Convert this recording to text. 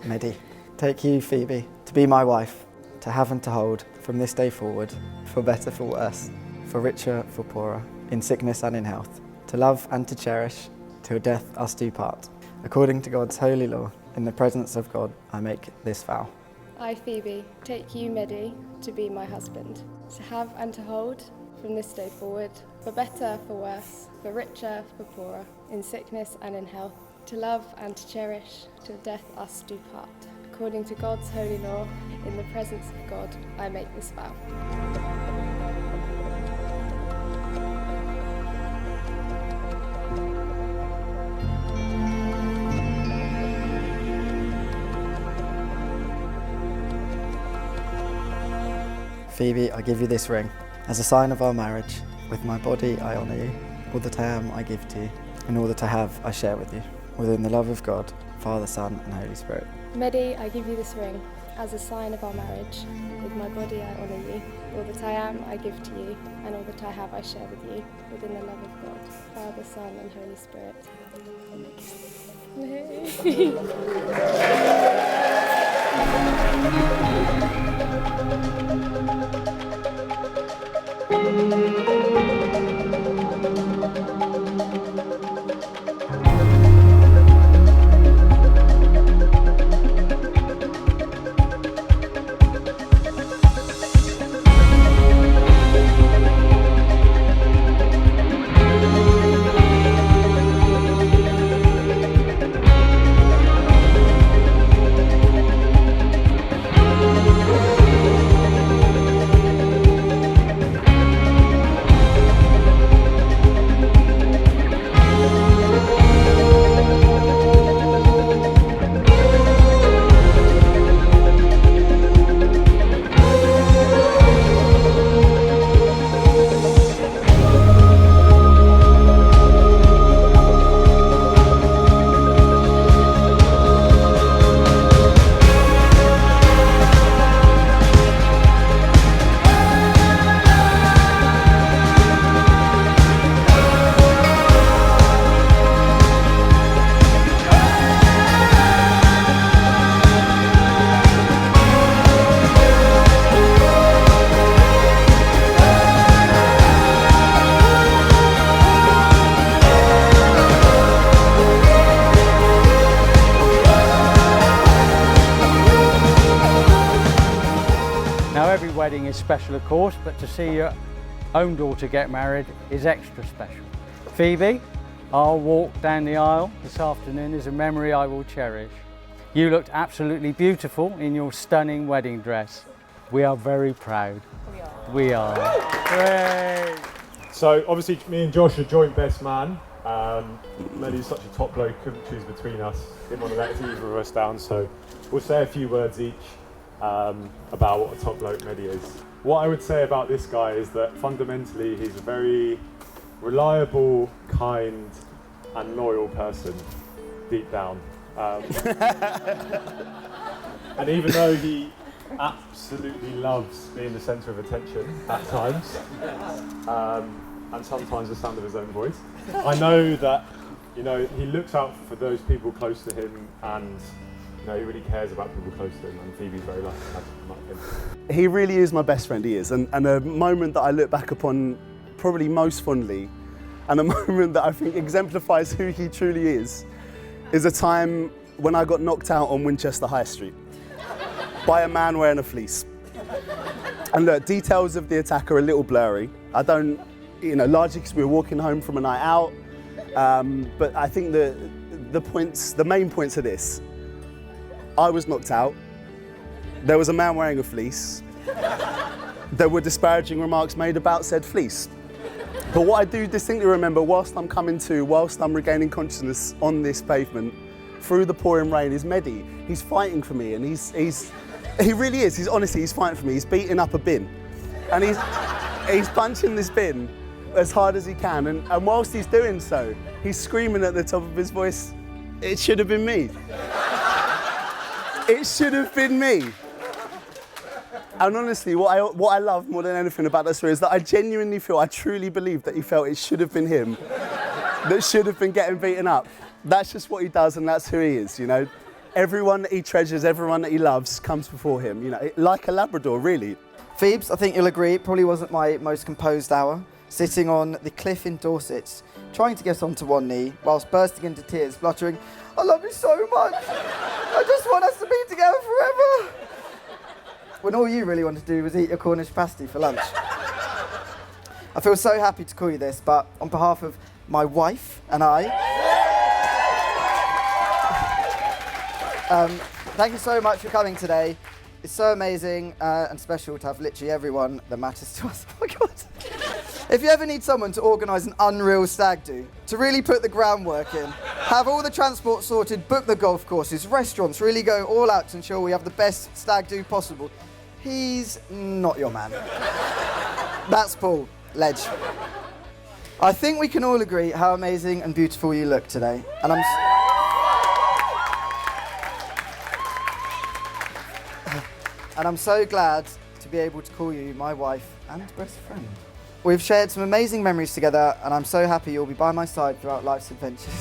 Mehdi. Take you, Phoebe, to be my wife, to have and to hold from this day forward, for better, for worse, for richer, for poorer, in sickness and in health, to love and to cherish, till death us do part. According to God's holy law, in the presence of God, I make this vow. I, Phoebe, take you, Mehdi, to be my husband, to have and to hold from this day forward, for better, for worse, for richer, for poorer, in sickness and in health, to love and to cherish, till death us do part. According to God's holy law, in the presence of God, I make this vow. Phoebe, I give you this ring, as a sign of our marriage. With my body I honour you, all that I am I give to you, and all that I have I share with you, within the love of God, Father, Son and Holy Spirit. Mehdi, I give you this ring, as a sign of our marriage. With my body I honour you, all that I am I give to you, and all that I have I share with you, within the love of God, Father, Son and Holy Spirit. Now every wedding is special of course, but to see your own daughter get married is extra special. Phoebe, our walk down the aisle this afternoon is a memory I will cherish. You looked absolutely beautiful in your stunning wedding dress. We are very proud. We are. Hooray! So obviously me and Josh are joint best man. Mehdi's such a top bloke, couldn't choose between us. Didn't want to let either of us down, so we'll say a few words each about what a top bloke Mehdi is. What I would say about this guy is that fundamentally he's a very reliable, kind and loyal person, deep down. And even though he absolutely loves being the centre of attention at times, and sometimes the sound of his own voice, I know that he looks out for those people close to him, and he really cares about people close to him, and Phoebe's very lucky to have someone like him. He really is my best friend, he is, and a moment that I look back upon probably most fondly, and a moment that I think exemplifies who he truly is a time when I got knocked out on Winchester High Street by a man wearing a fleece. And look, details of the attack are a little blurry. I don't, largely because we were walking home from a night out, but I think the main points are this. I was knocked out, there was a man wearing a fleece, there were disparaging remarks made about said fleece. But what I do distinctly remember whilst I'm regaining consciousness on this pavement, through the pouring rain, is Mehdi. He's fighting for me, and he really is, he's fighting for me. He's beating up a bin, and he's punching this bin as hard as he can, and whilst he's doing so, he's screaming at the top of his voice, "It should have been me. It should have been me." And honestly, what I love more than anything about that story is that I truly believe that he felt it should have been him that should have been getting beaten up. That's just what he does, and that's who he is, Everyone that he treasures, everyone that he loves comes before him, you know, like a Labrador, really. Phoebes, I think you'll agree, it probably wasn't my most composed hour, sitting on the cliff in Dorset, trying to get onto one knee, whilst bursting into tears, spluttering, "I love you so much, I just want us to be together forever." When all you really wanted to do was eat your Cornish pasty for lunch. I feel so happy to call you this, but on behalf of my wife and I, thank you so much for coming today. It's so amazing and special to have literally everyone that matters to us. Oh my God. If you ever need someone to organise an unreal stag do, to really put the groundwork in, have all the transport sorted, book the golf courses, restaurants, really go all out to ensure we have the best stag do possible, he's not your man. That's Paul, Ledge. I think we can all agree how amazing and beautiful you look today. And I'm so glad to be able to call you my wife and best friend. We've shared some amazing memories together, and I'm so happy you'll be by my side throughout life's adventures.